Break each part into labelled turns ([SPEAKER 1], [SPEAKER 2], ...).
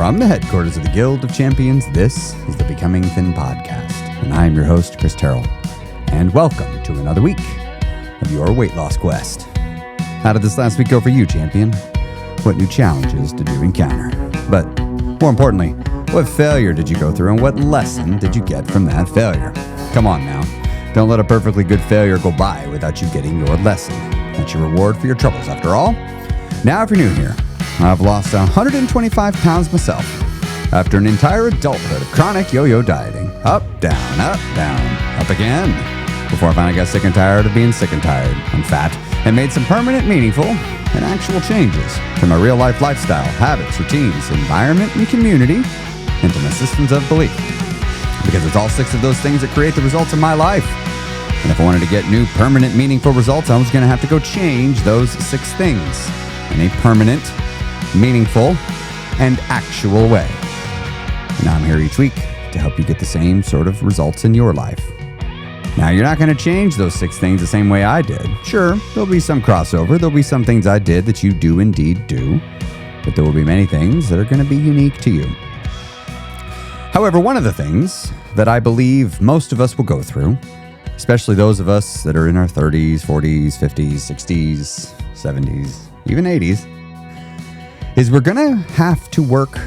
[SPEAKER 1] From the headquarters of the Guild of Champions, this is the Becoming Thin podcast, and I am your host, Chris Terrell. And welcome to another week of your weight loss quest. How did this last week go for you, champion? What new challenges did you encounter? But more importantly, what failure did you go through, and what lesson did you get from that failure? Come on now. Don't let a perfectly good failure go by without you getting your lesson. That's your reward for your troubles, after all. Now, if you're new here, I've lost 125 pounds myself after an entire adulthood of chronic yo-yo dieting. Up, down, up again. Before I finally got sick and tired of being sick and tired. I'm fat and made some permanent, meaningful, and actual changes to my real-life lifestyle, habits, routines, environment, and community, and to my systems of belief. Because it's all 6 of those things that create the results of my life. And if I wanted to get new, permanent, meaningful results, I was going to have to go change those 6 things in a permanent, meaningful, and actual way. And I'm here each week to help you get the same sort of results in your life. Now, you're not going to change those 6 things the same way I did. Sure, there'll be some crossover. There'll be some things I did that you do indeed do. But there will be many things that are going to be unique to you. However, one of the things that I believe most of us will go through, especially those of us that are in our 30s, 40s, 50s, 60s, 70s, even 80s, is we're going to have to work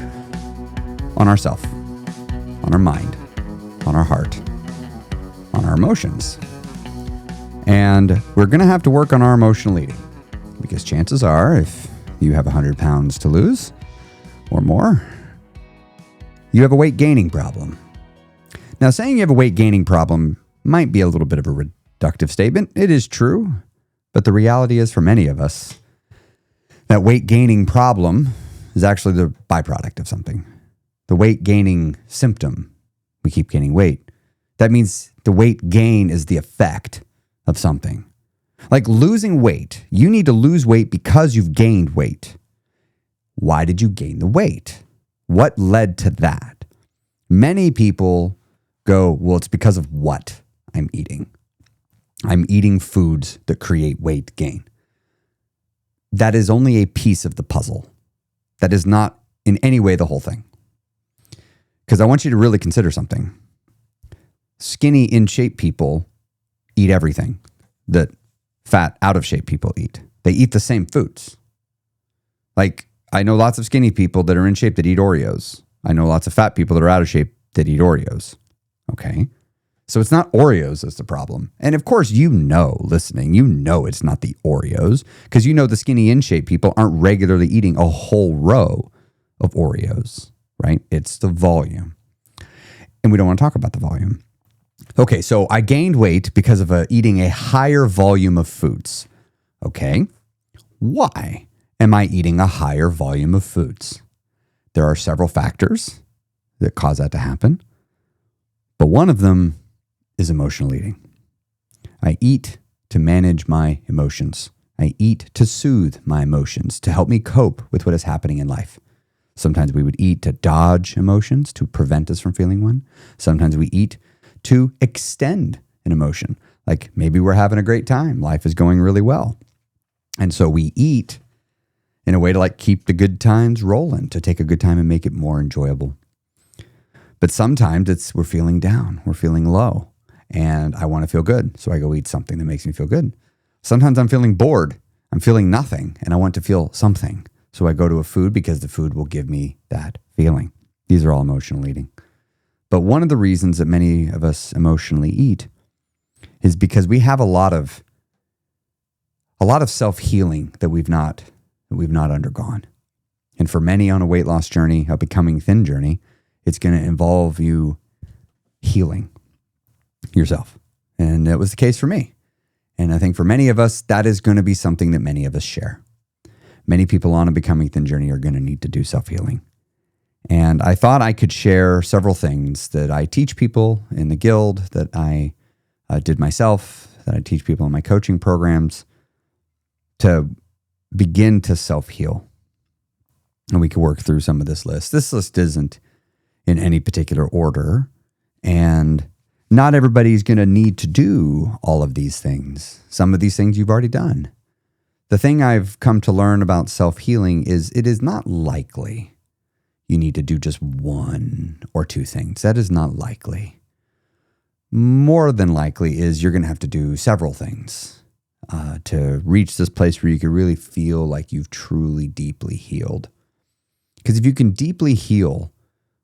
[SPEAKER 1] on ourselves, on our mind, on our heart, on our emotions. And we're going to have to work on our emotional eating, because chances are, if you have 100 pounds to lose or more, you have a weight gaining problem. Now, saying you have a weight gaining problem might be a little bit of a reductive statement. It is true, but the reality is, for many of us, that weight gaining problem is actually the byproduct of something. The weight gaining symptom. We keep gaining weight. That means the weight gain is the effect of something. Like losing weight. You need to lose weight because you've gained weight. Why did you gain the weight? What led to that? Many people go, well, it's because of what I'm eating. I'm eating foods that create weight gain. That is only a piece of the puzzle. That is not in any way the whole thing. Because I want you to really consider something. Skinny, in shape people eat everything that fat, out of shape people eat. They eat the same foods. Like, I know lots of skinny people that are in shape that eat Oreos. I know lots of fat people that are out of shape that eat Oreos. Okay? So it's not Oreos that's the problem. And of course, listening, it's not the Oreos, because the skinny in shape people aren't regularly eating a whole row of Oreos, right? It's the volume. And we don't want to talk about the volume. Okay, so I gained weight because of eating a higher volume of foods. Okay, why am I eating a higher volume of foods? There are several factors that cause that to happen, but one of them is emotional eating. I eat to manage my emotions. I eat to soothe my emotions, to help me cope with what is happening in life. Sometimes we would eat to dodge emotions, to prevent us from feeling one. Sometimes we eat to extend an emotion. Like maybe we're having a great time. Life is going really well. And so we eat in a way to keep the good times rolling, to take a good time and make it more enjoyable. But sometimes we're feeling down, we're feeling low. And I want to feel good, so I go eat something that makes me feel good. Sometimes I'm feeling bored, I'm feeling nothing, and I want to feel something. So I go to a food because the food will give me that feeling. These are all emotional eating. But one of the reasons that many of us emotionally eat is because we have a lot of self-healing that we've not undergone. And for many on a weight loss journey, a becoming thin journey, it's going to involve you healing yourself. And that was the case for me. And I think for many of us, that is going to be something that many of us share. Many people on a becoming thin journey are going to need to do self-healing. And I thought I could share several things that I teach people in the guild, that I did myself, that I teach people in my coaching programs, to begin to self-heal. And we can work through some of this list. This list isn't in any particular order. And not everybody's going to need to do all of these things. Some of these things you've already done. The thing I've come to learn about self-healing is it is not likely you need to do just one or two things. That is not likely. More than likely is you're going to have to do several things to reach this place where you can really feel like you've truly deeply healed. Because if you can deeply heal,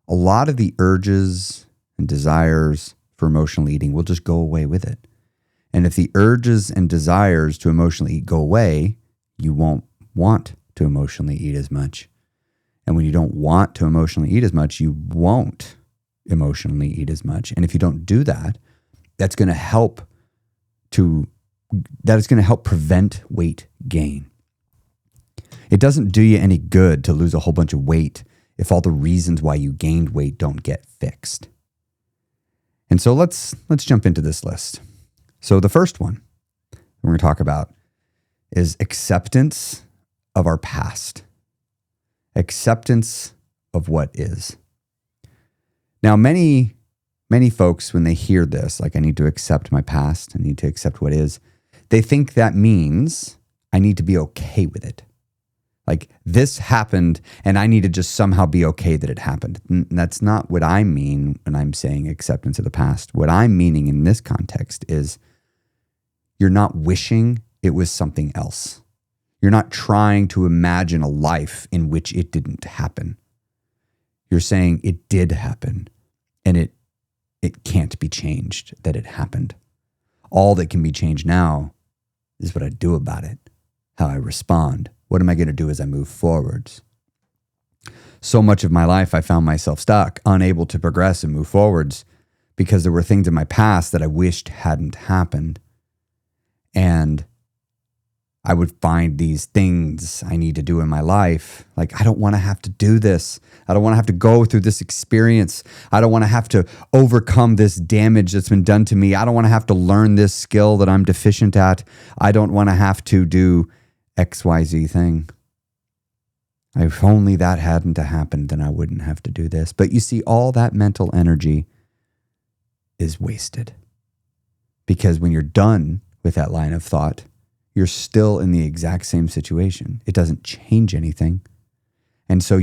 [SPEAKER 1] a lot of the urges and desires for emotional eating will just go away with it. And if the urges and desires to emotionally eat go away, you won't want to emotionally eat as much. And when you don't want to emotionally eat as much, you won't emotionally eat as much. And if you don't do that, that's going to help prevent weight gain. It doesn't do you any good to lose a whole bunch of weight if all the reasons why you gained weight don't get fixed. And so let's jump into this list. So the first one we're going to talk about is acceptance of our past. Acceptance of what is. Now, many folks, when they hear this, like I need to accept my past, I need to accept what is, they think that means I need to be okay with it. Like this happened and I need to just somehow be okay that it happened. And that's not what I mean when I'm saying acceptance of the past. What I'm meaning in this context is you're not wishing it was something else. You're not trying to imagine a life in which it didn't happen. You're saying it did happen and it can't be changed that it happened. All that can be changed now is what I do about it, how I respond. What am I going to do as I move forwards? So much of my life, I found myself stuck, unable to progress and move forwards because there were things in my past that I wished hadn't happened. And I would find these things I need to do in my life. Like, I don't want to have to do this. I don't want to have to go through this experience. I don't want to have to overcome this damage that's been done to me. I don't want to have to learn this skill that I'm deficient at. I don't want to have to do XYZ thing. If only that hadn't happened, then I wouldn't have to do this. But you see, all that mental energy is wasted. Because when you're done with that line of thought, you're still in the exact same situation. It doesn't change anything. And so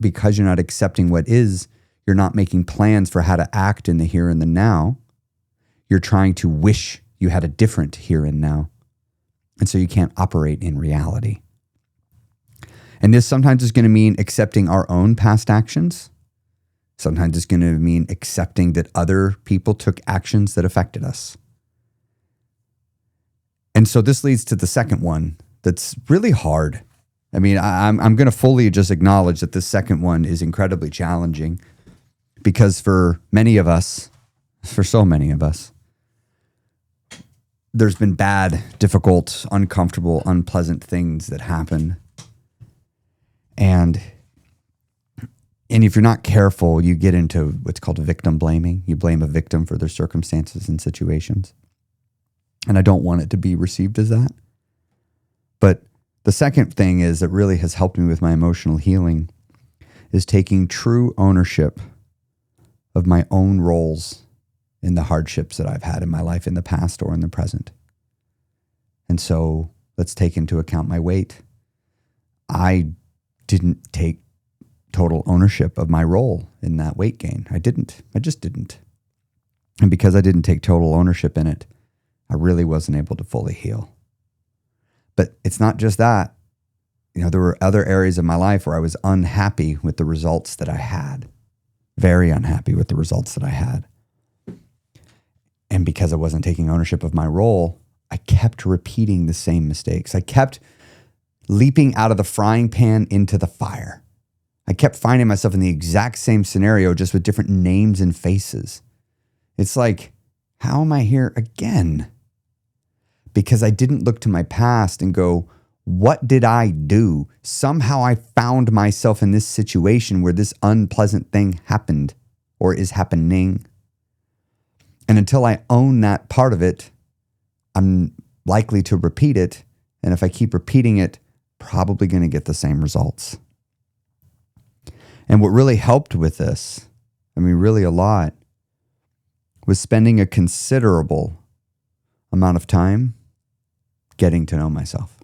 [SPEAKER 1] because you're not accepting what is, you're not making plans for how to act in the here and the now. You're trying to wish you had a different here and now. And so you can't operate in reality. And this sometimes is going to mean accepting our own past actions. Sometimes it's going to mean accepting that other people took actions that affected us. And so this leads to the second one that's really hard. I mean, I'm going to fully just acknowledge that this second one is incredibly challenging because for so many of us, there's been bad, difficult, uncomfortable, unpleasant things that happen. And if you're not careful, you get into what's called victim blaming. You blame a victim for their circumstances and situations. And I don't want it to be received as that. But the second thing is that really has helped me with my emotional healing is taking true ownership of my own roles in the hardships that I've had in my life in the past or in the present. And so let's take into account my weight. I didn't take total ownership of my role in that weight gain. I just didn't. And because I didn't take total ownership in it, I really wasn't able to fully heal. But it's not just that. There were other areas of my life where I was unhappy with the results that I had. Very unhappy with the results that I had. And because I wasn't taking ownership of my role, I kept repeating the same mistakes. I kept leaping out of the frying pan into the fire. I kept finding myself in the exact same scenario, just with different names and faces. It's like, how am I here again? Because I didn't look to my past and go, what did I do? Somehow I found myself in this situation where this unpleasant thing happened or is happening. And until I own that part of it, I'm likely to repeat it. And if I keep repeating it, probably going to get the same results. And what really helped with this, really a lot, was spending a considerable amount of time getting to know myself.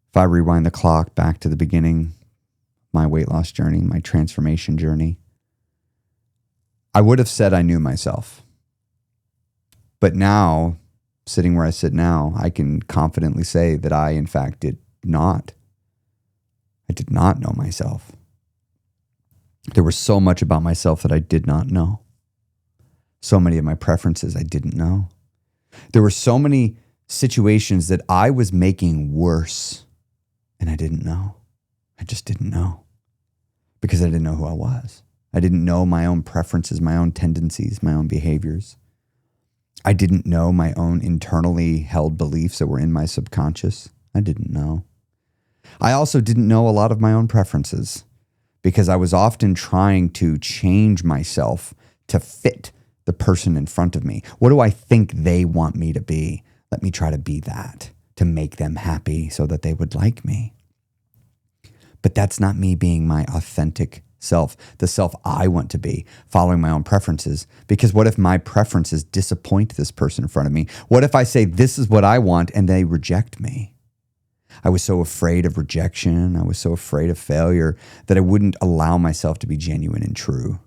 [SPEAKER 1] If I rewind the clock back to the beginning my weight loss journey, my transformation journey, I would have said I knew myself. But now, sitting where I sit now, I can confidently say that I, in fact, did not. I did not know myself. There was so much about myself that I did not know. So many of my preferences I didn't know. There were so many situations that I was making worse and I didn't know. I just didn't know because I didn't know who I was. I didn't know my own preferences, my own tendencies, my own behaviors. I didn't know my own internally held beliefs that were in my subconscious. I didn't know. I also didn't know a lot of my own preferences because I was often trying to change myself to fit the person in front of me. What do I think they want me to be? Let me try to be that to make them happy so that they would like me. But that's not me being my authentic self, the self I want to be, following my own preferences. Because what if my preferences disappoint this person in front of me? What if I say, this is what I want, and they reject me? I was so afraid of rejection. I was so afraid of failure that I wouldn't allow myself to be genuine and true.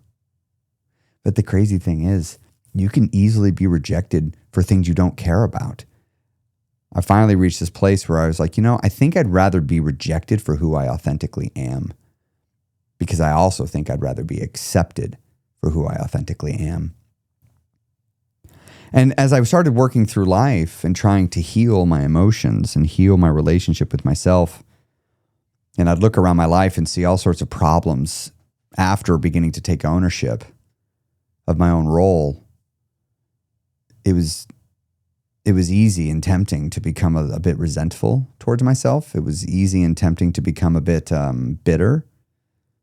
[SPEAKER 1] But the crazy thing is, you can easily be rejected for things you don't care about. I finally reached this place where I was like, I think I'd rather be rejected for who I authentically am, because I also think I'd rather be accepted for who I authentically am. And as I started working through life and trying to heal my emotions and heal my relationship with myself, and I'd look around my life and see all sorts of problems after beginning to take ownership of my own role, it was easy and tempting to become a bit resentful towards myself. It was easy and tempting to become a bit bitter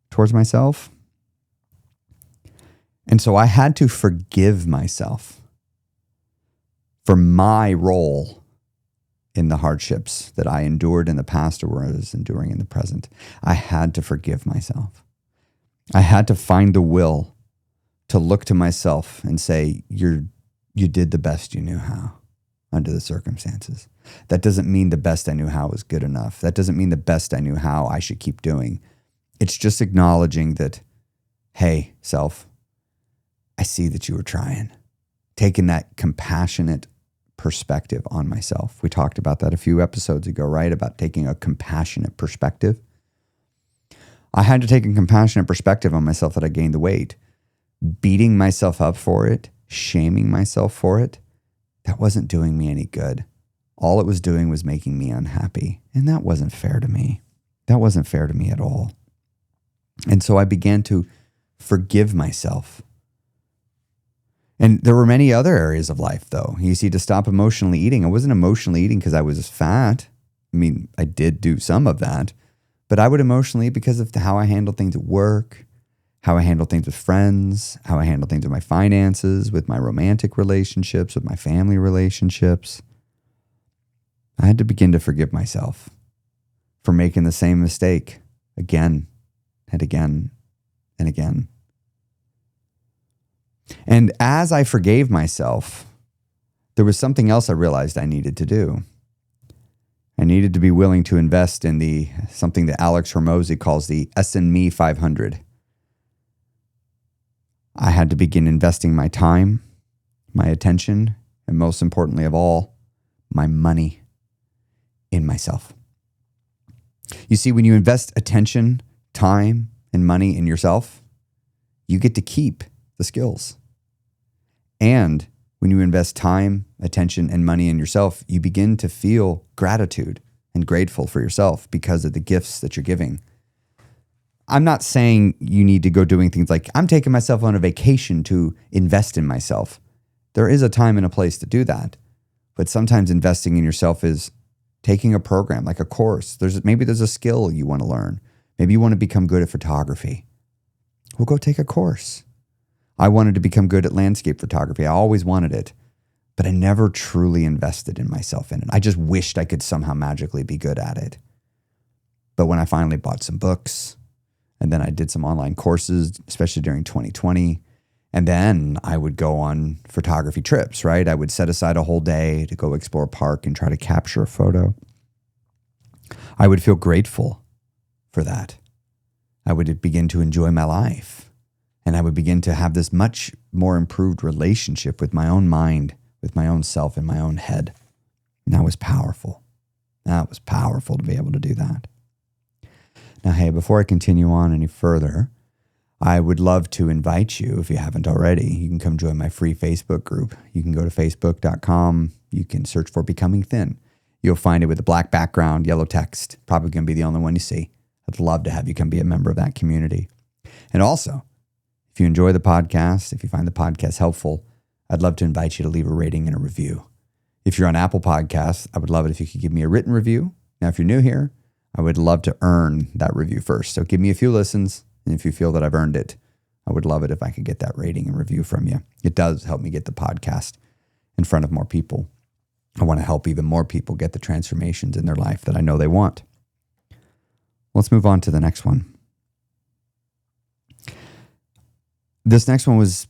[SPEAKER 1] towards myself. And so I had to forgive myself for my role in the hardships that I endured in the past or was enduring in the present. I had to forgive myself. I had to find the will to look to myself and say, you did the best you knew how under the circumstances. That doesn't mean the best I knew how was good enough. That doesn't mean the best I knew how I should keep doing. It's just acknowledging that, hey, self, I see that you were trying. Taking that compassionate perspective on myself. We talked about that a few episodes ago, right? About taking a compassionate perspective. I had to take a compassionate perspective on myself that I gained the weight. Beating myself up for it, shaming myself for it, that wasn't doing me any good. All it was doing was making me unhappy. And that wasn't fair to me. That wasn't fair to me at all. And so I began to forgive myself. And there were many other areas of life, though. You see, to stop emotionally eating, I wasn't emotionally eating because I was fat. I mean, I did do some of that, but I would emotionally eat because of how I handled things at work, how I handle things with friends, how I handle things with my finances, with my romantic relationships, with my family relationships. I had to begin to forgive myself for making the same mistake again and again and again. And as I forgave myself, there was something else I realized I needed to do. I needed to be willing to invest in something that Alex Hormozi calls the S&Me 500. I had to begin investing my time, my attention, and most importantly of all, my money in myself. You see, when you invest attention, time, and money in yourself, you get to keep the skills. And when you invest time, attention, and money in yourself, you begin to feel gratitude and grateful for yourself because of the gifts that you're giving. I'm not saying you need to go doing things like, I'm taking myself on a vacation to invest in myself. There is a time and a place to do that. But sometimes investing in yourself is taking a program, like a course. Maybe there's a skill you want to learn. Maybe you want to become good at photography. Well, go take a course. I wanted to become good at landscape photography. I always wanted it, but I never truly invested in myself in it. I just wished I could somehow magically be good at it. But when I finally bought some books, and then I did some online courses, especially during 2020, and then I would go on photography trips, right? I would set aside a whole day to go explore a park and try to capture a photo. I would feel grateful for that. I would begin to enjoy my life. And I would begin to have this much more improved relationship with my own mind, with my own self in my own head. And that was powerful. That was powerful to be able to do that. Now, hey, before I continue on any further, I would love to invite you, if you haven't already, you can come join my free Facebook group. You can go to facebook.com. You can search for Becoming Thin. You'll find it with a black background, yellow text. Probably going to be the only one you see. I'd love to have you come be a member of that community. And also, if you enjoy the podcast, if you find the podcast helpful, I'd love to invite you to leave a rating and a review. If you're on Apple Podcasts, I would love it if you could give me a written review. Now, if you're new here, I would love to earn that review first. So give me a few listens. And if you feel that I've earned it, I would love it if I could get that rating and review from you. It does help me get the podcast in front of more people. I want to help even more people get the transformations in their life that I know they want. Let's move on to the next one. This next one was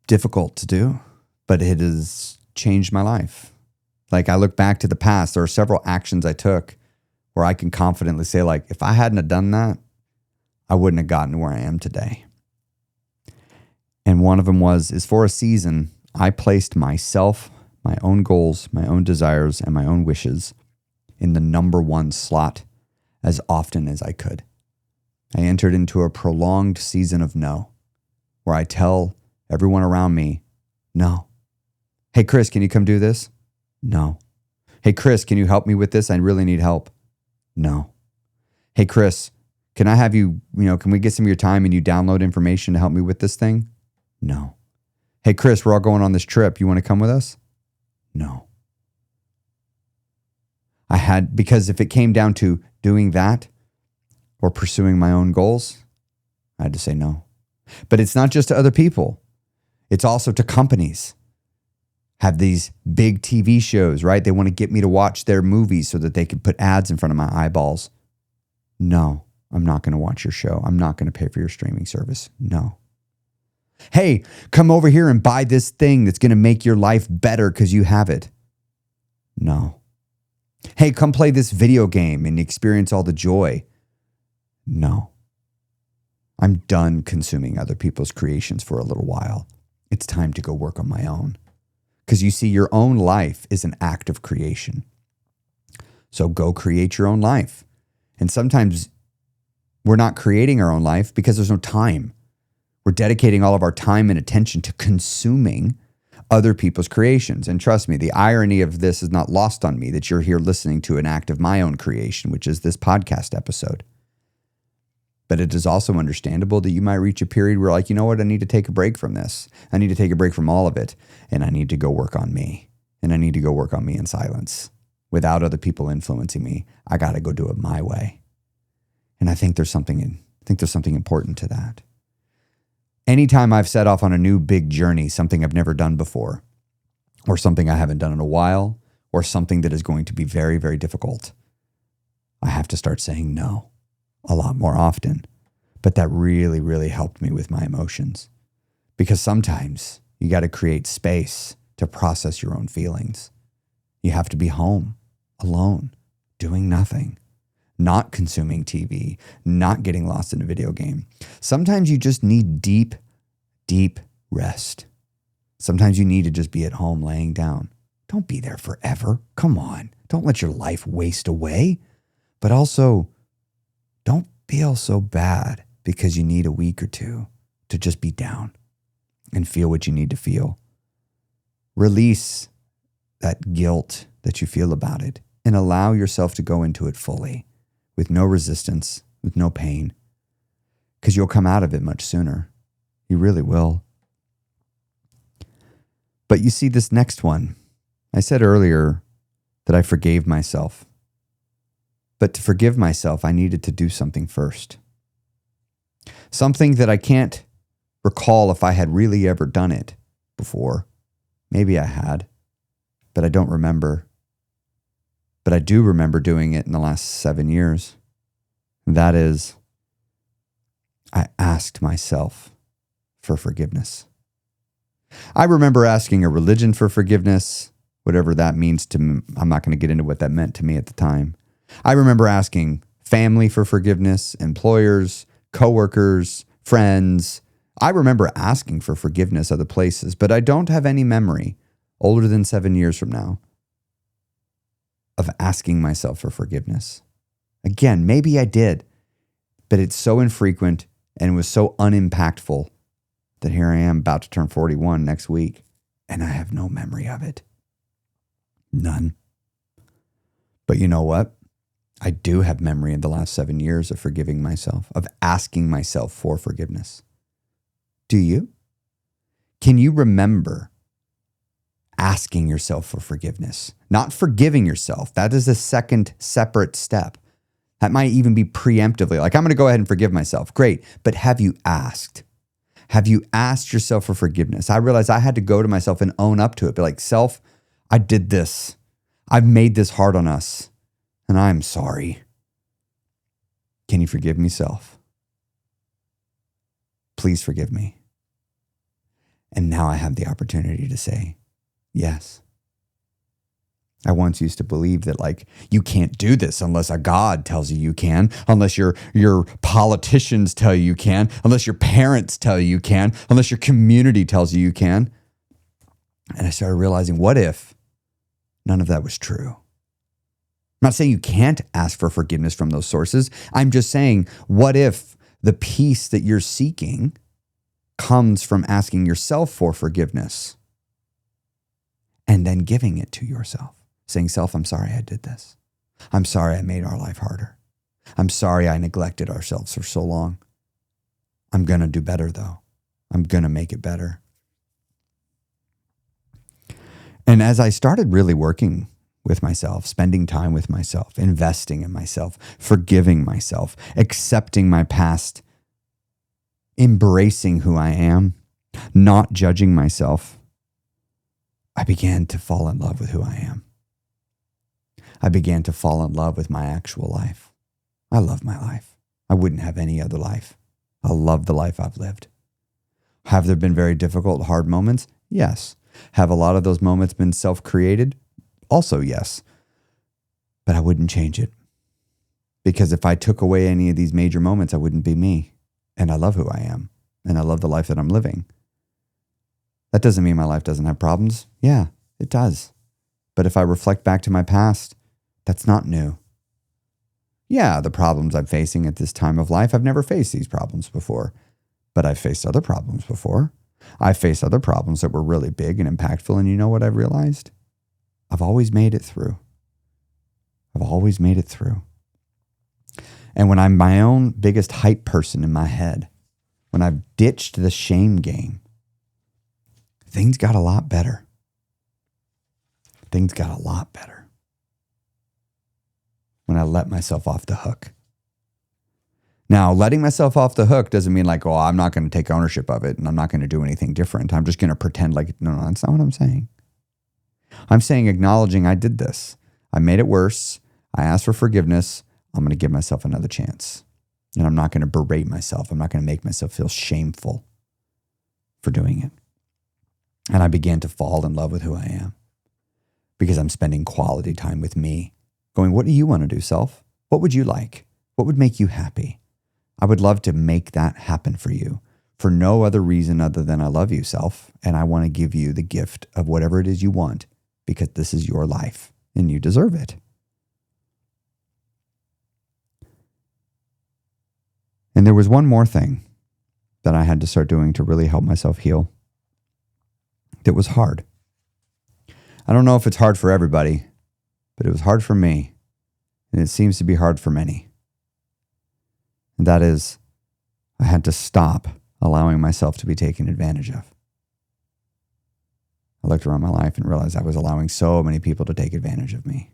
[SPEAKER 1] difficult to do, but it has changed my life. Like, I look back to the past, there are several actions I took where I can confidently say, like, if I hadn't have done that, I wouldn't have gotten where I am today. And one of them is for a season, I placed myself, my own goals, my own desires, and my own wishes in the number one slot as often as I could. I entered into a prolonged season of no, where I tell everyone around me, no. Hey, Chris, can you come do this? No. Hey, Chris, can you help me with this? I really need help. No. Hey, Chris, can I have you, can we get some of your time and you download information to help me with this thing? No. Hey, Chris, we're all going on this trip. You want to come with us? No. Because if it came down to doing that or pursuing my own goals, I had to say no. But it's not just to other people. It's also to companies. Have these big TV shows, right? They want to get me to watch their movies so that they can put ads in front of my eyeballs. No, I'm not going to watch your show. I'm not going to pay for your streaming service. No. Hey, come over here and buy this thing that's going to make your life better because you have it. No. Hey, come play this video game and experience all the joy. No. I'm done consuming other people's creations for a little while. It's time to go work on my own. Because you see, your own life is an act of creation. So go create your own life. And sometimes we're not creating our own life because there's no time. We're dedicating all of our time and attention to consuming other people's creations. And trust me, the irony of this is not lost on me that you're here listening to an act of my own creation, which is this podcast episode. But it is also understandable that you might reach a period where, like, you know what, I need to take a break from this. I need to take a break from all of it. And I need to go work on me. And I need to go work on me in silence without other people influencing me. I got to go do it my way. And I think there's something important to that. Anytime I've set off on a new big journey, something I've never done before, or something I haven't done in a while, or something that is going to be very, very difficult, I have to start saying no a lot more often. But that really, really helped me with my emotions. Because sometimes you got to create space to process your own feelings. You have to be home, alone, doing nothing, not consuming TV, not getting lost in a video game. Sometimes you just need deep, deep rest. Sometimes you need to just be at home laying down. Don't be there forever. Come on. Don't let your life waste away. But also, don't feel so bad because you need a week or two to just be down and feel what you need to feel. Release that guilt that you feel about it and allow yourself to go into it fully with no resistance, with no pain, because you'll come out of it much sooner. You really will. But you see, this next one, I said earlier that I forgave myself. But to forgive myself, I needed to do something first. Something that I can't recall if I had really ever done it before. Maybe I had, but I don't remember. But I do remember doing it in the last 7 years. And that is, I asked myself for forgiveness. I remember asking a religion for forgiveness, whatever that means to me. I'm not going to get into what that meant to me at the time. I remember asking family for forgiveness, employers, coworkers, friends. I remember asking for forgiveness other places, but I don't have any memory, older than 7 years from now, of asking myself for forgiveness. Again, maybe I did, but it's so infrequent and was so unimpactful that here I am about to turn 41 next week, and I have no memory of it. None. But you know what? I do have memory in the last 7 years of forgiving myself, of asking myself for forgiveness. Do you? Can you remember asking yourself for forgiveness? Not forgiving yourself. That is a second separate step. That might even be preemptively, like, I'm going to go ahead and forgive myself. Great. But have you asked? Have you asked yourself for forgiveness? I realized I had to go to myself and own up to it. Be like, self, I did this. I've made this hard on us, and I'm sorry. Can you forgive me, self? Please forgive me. And now I have the opportunity to say, yes. I once used to believe that, like, you can't do this unless a God tells you you can, unless your politicians tell you you can, unless your parents tell you you can, unless your community tells you you can. And I started realizing, what if none of that was true? I'm not saying you can't ask for forgiveness from those sources. I'm just saying, what if the peace that you're seeking comes from asking yourself for forgiveness and then giving it to yourself? Saying, self, I'm sorry I did this. I'm sorry I made our life harder. I'm sorry I neglected ourselves for so long. I'm going to do better, though. I'm going to make it better. And as I started really working with myself, spending time with myself, investing in myself, forgiving myself, accepting my past, embracing who I am, not judging myself, I began to fall in love with who I am. I began to fall in love with my actual life. I love my life. I wouldn't have any other life. I love the life I've lived. Have there been very difficult, hard moments? Yes. Have a lot of those moments been self-created? Also, yes. But I wouldn't change it. Because if I took away any of these major moments, I wouldn't be me. And I love who I am. And I love the life that I'm living. That doesn't mean my life doesn't have problems. Yeah, it does. But if I reflect back to my past, that's not new. Yeah, the problems I'm facing at this time of life, I've never faced these problems before. But I've faced other problems before. I faced other problems that were really big and impactful. And you know what I've realized? I've always made it through. I've always made it through. And when I'm my own biggest hype person in my head, when I've ditched the shame game, things got a lot better. Things got a lot better. When I let myself off the hook. Now, letting myself off the hook doesn't mean like, oh, I'm not going to take ownership of it and I'm not going to do anything different. I'm just going to pretend like, no, that's not what I'm saying. I'm saying acknowledging I did this. I made it worse. I asked for forgiveness. I'm going to give myself another chance. And I'm not going to berate myself. I'm not going to make myself feel shameful for doing it. And I began to fall in love with who I am because I'm spending quality time with me. Going, what do you want to do, self? What would you like? What would make you happy? I would love to make that happen for you for no other reason other than I love you, self, and I want to give you the gift of whatever it is you want because this is your life and you deserve it. And there was one more thing that I had to start doing to really help myself heal that was hard. I don't know if it's hard for everybody, but it was hard for me, and it seems to be hard for many. And that is, I had to stop allowing myself to be taken advantage of. I looked around my life and realized I was allowing so many people to take advantage of me.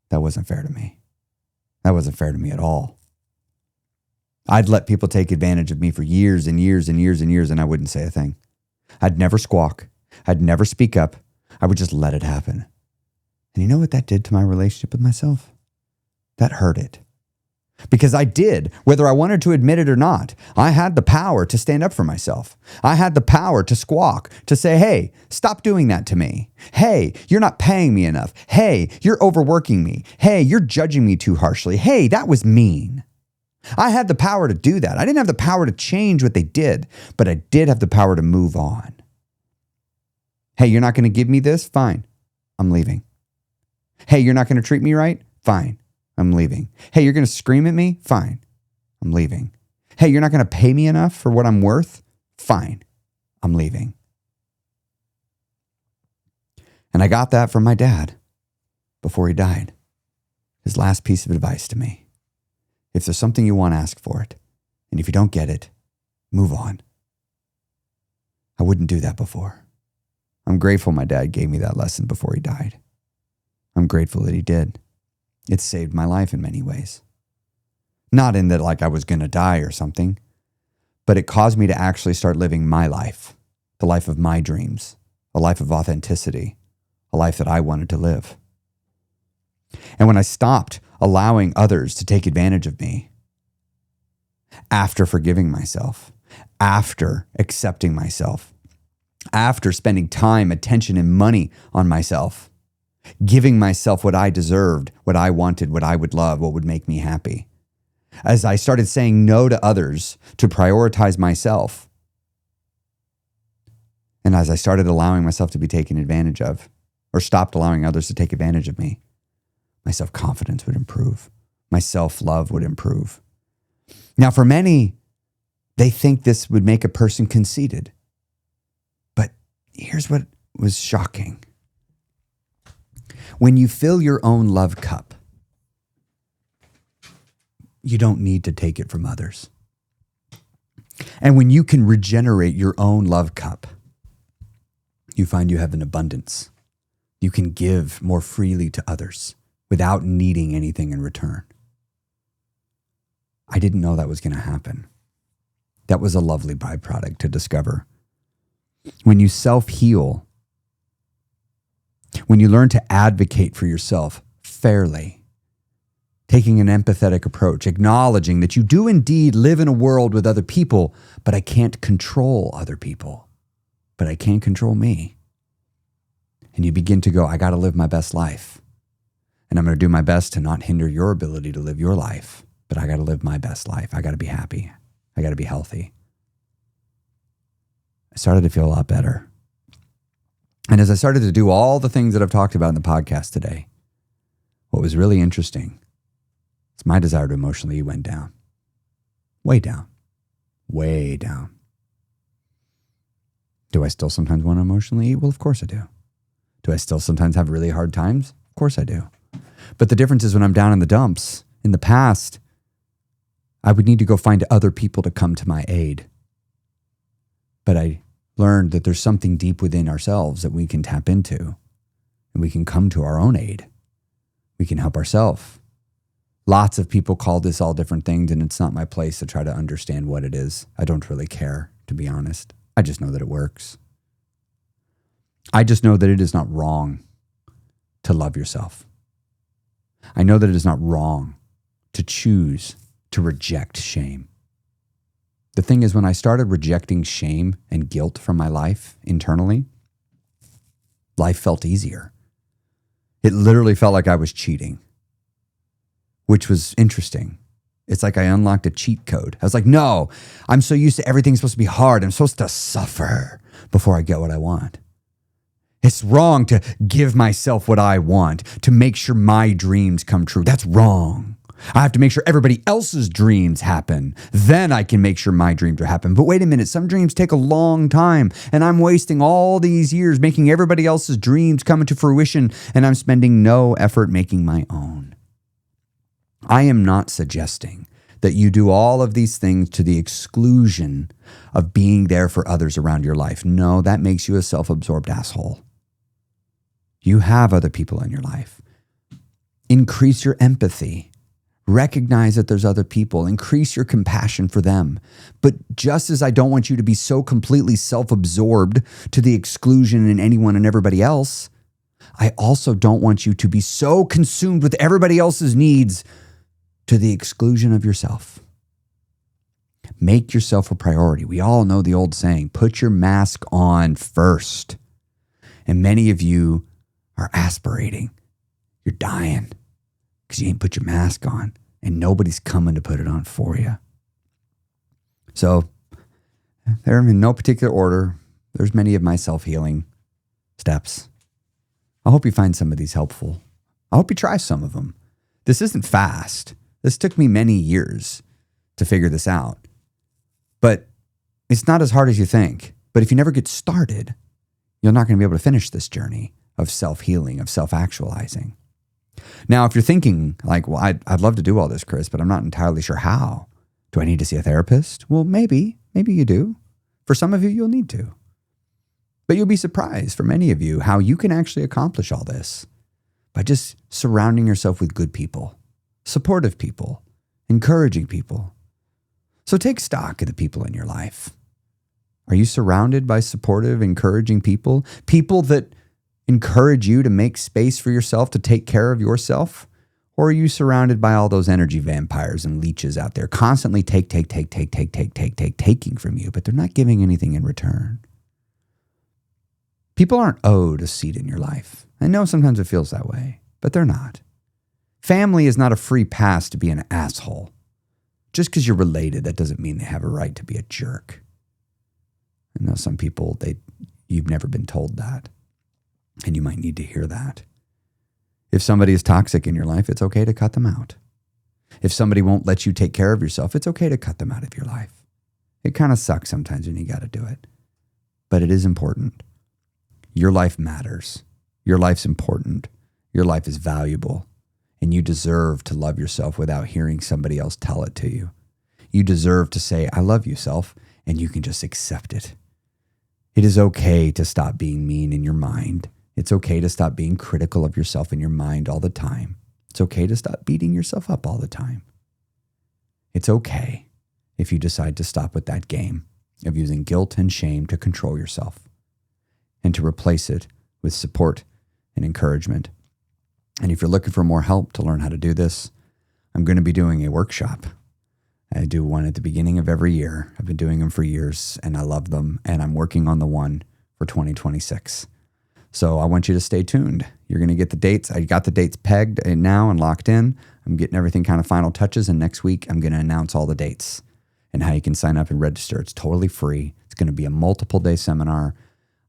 [SPEAKER 1] That wasn't fair to me. That wasn't fair to me at all. I'd let people take advantage of me for years and years and years and years, and I wouldn't say a thing. I'd never squawk. I'd never speak up. I would just let it happen. And you know what that did to my relationship with myself? That hurt it. Because I did, whether I wanted to admit it or not. I had the power to stand up for myself. I had the power to squawk, to say, hey, stop doing that to me. Hey, you're not paying me enough. Hey, you're overworking me. Hey, you're judging me too harshly. Hey, that was mean. I had the power to do that. I didn't have the power to change what they did, but I did have the power to move on. Hey, you're not going to give me this? Fine. I'm leaving. Hey, you're not going to treat me right? Fine. I'm leaving. Hey, you're going to scream at me? Fine. I'm leaving. Hey, you're not going to pay me enough for what I'm worth? Fine. I'm leaving. And I got that from my dad before he died. His last piece of advice to me. If there's something you want, ask for it. And if you don't get it, move on. I wouldn't do that before. I'm grateful my dad gave me that lesson before he died. I'm grateful that he did. It saved my life in many ways. Not in that like I was going to die or something, but it caused me to actually start living my life, the life of my dreams, a life of authenticity, a life that I wanted to live. And when I stopped allowing others to take advantage of me, after forgiving myself, after accepting myself, after spending time, attention, and money on myself, giving myself what I deserved, what I wanted, what I would love, what would make me happy. As I started saying no to others to prioritize myself, and as I started allowing myself to be taken advantage of, or stopped allowing others to take advantage of me, my self-confidence would improve. My self-love would improve. Now, for many, they think this would make a person conceited. But here's what was shocking. When you fill your own love cup, you don't need to take it from others. And when you can regenerate your own love cup, you find you have an abundance. You can give more freely to others without needing anything in return. I didn't know that was going to happen. That was a lovely byproduct to discover. When you self-heal, when you learn to advocate for yourself fairly, taking an empathetic approach, acknowledging that you do indeed live in a world with other people, but I can't control other people, but I can control me. And you begin to go, I got to live my best life. And I'm going to do my best to not hinder your ability to live your life, but I got to live my best life. I got to be happy. I got to be healthy. I started to feel a lot better. And as I started to do all the things that I've talked about in the podcast today, what was really interesting is my desire to emotionally eat went down. Way down. Way down. Do I still sometimes want to emotionally eat? Well, of course I do. Do I still sometimes have really hard times? Of course I do. But the difference is when I'm down in the dumps, in the past, I would need to go find other people to come to my aid. But I learned that there's something deep within ourselves that we can tap into, and we can come to our own aid. We can help ourselves. Lots of people call this all different things, and it's not my place to try to understand what it is. I don't really care, to be honest. I just know that it works. I just know that it is not wrong to love yourself. I know that it is not wrong to choose to reject shame. The thing is, when I started rejecting shame and guilt from my life internally, life felt easier. It literally felt like I was cheating, which was interesting. It's like I unlocked a cheat code. I was like, no, I'm so used to everything supposed to be hard. I'm supposed to suffer before I get what I want. It's wrong to give myself what I want, to make sure my dreams come true. That's wrong. I have to make sure everybody else's dreams happen. Then I can make sure my dreams happen. But wait a minute, some dreams take a long time, and I'm wasting all these years making everybody else's dreams come into fruition, and I'm spending no effort making my own. I am not suggesting that you do all of these things to the exclusion of being there for others around your life. No, that makes you a self-absorbed asshole. You have other people in your life. Increase your empathy. Recognize that there's other people. Increase your compassion for them. But just as I don't want you to be so completely self-absorbed to the exclusion in anyone and everybody else, I also don't want you to be so consumed with everybody else's needs to the exclusion of yourself. Make yourself a priority. We all know the old saying, put your mask on first. And many of you are aspirating. You're dying because you ain't put your mask on and nobody's coming to put it on for you. So they're in no particular order. There's many of my self-healing steps. I hope you find some of these helpful. I hope you try some of them. This isn't fast. This took me many years to figure this out. But it's not as hard as you think. But if you never get started, you're not going to be able to finish this journey of self-healing, of self-actualizing. Now, if you're thinking like, well, I'd love to do all this, Chris, but I'm not entirely sure how. Do I need to see a therapist? Well, maybe you do. For some of you, you'll need to. But you'll be surprised for many of you how you can actually accomplish all this by just surrounding yourself with good people, supportive people, encouraging people. So take stock of the people in your life. Are you surrounded by supportive, encouraging people? People that encourage you to make space for yourself, to take care of yourself? Or are you surrounded by all those energy vampires and leeches out there constantly taking from you, but they're not giving anything in return? People aren't owed a seat in your life. I know sometimes it feels that way, but they're not. Family is not a free pass to be an asshole. Just because you're related, that doesn't mean they have a right to be a jerk. I know some people, you've never been told that, and you might need to hear that. If somebody is toxic in your life, it's okay to cut them out. If somebody won't let you take care of yourself, it's okay to cut them out of your life. It kind of sucks sometimes when you got to do it, but it is important. Your life matters. Your life's important. Your life is valuable, and you deserve to love yourself without hearing somebody else tell it to you. You deserve to say, I love you, self, and you can just accept it. It is okay to stop being mean in your mind. It's okay to stop being critical of yourself in your mind all the time. It's okay to stop beating yourself up all the time. It's okay if you decide to stop with that game of using guilt and shame to control yourself and to replace it with support and encouragement. And if you're looking for more help to learn how to do this, I'm going to be doing a workshop. I do one at the beginning of every year. I've been doing them for years and I love them. And I'm working on the one for 2026. So I want you to stay tuned. You're going to get the dates. I got the dates pegged now and locked in. I'm getting everything kind of final touches. And next week, I'm going to announce all the dates and how you can sign up and register. It's totally free. It's going to be a multiple day seminar.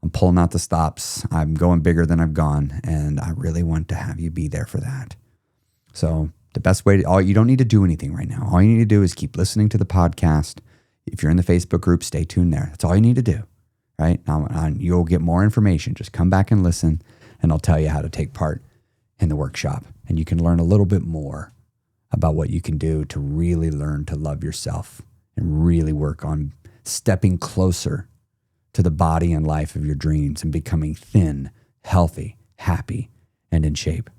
[SPEAKER 1] I'm pulling out the stops. I'm going bigger than I've gone. And I really want to have you be there for that. So the best way you don't need to do anything right now. All you need to do is keep listening to the podcast. If you're in the Facebook group, stay tuned there. That's all you need to do. Right? You'll get more information. Just come back and listen, and I'll tell you how to take part in the workshop. And you can learn a little bit more about what you can do to really learn to love yourself and really work on stepping closer to the body and life of your dreams and becoming thin, healthy, happy, and in shape.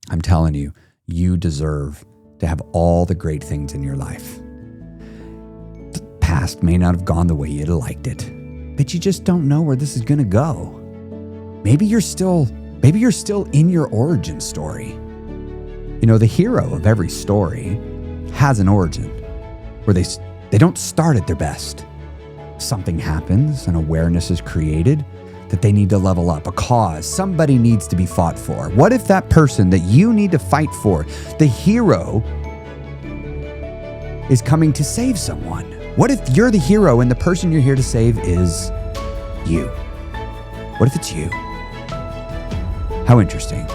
[SPEAKER 1] I'm telling you, you deserve to have all the great things in your life. The past may not have gone the way you'd have liked it, but you just don't know where this is going to go. Maybe you're still in your origin story. You know, the hero of every story has an origin where they don't start at their best. Something happens, an awareness is created that they need to level up, a cause, somebody needs to be fought for. What if that person that you need to fight for, the hero, is coming to save someone? What if you're the hero and the person you're here to save is you? What if it's you? How interesting.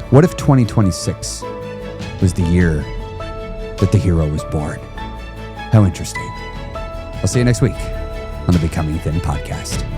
[SPEAKER 1] What if 2026 was the year that the hero was born? How interesting. I'll see you next week on the Becoming Thin podcast.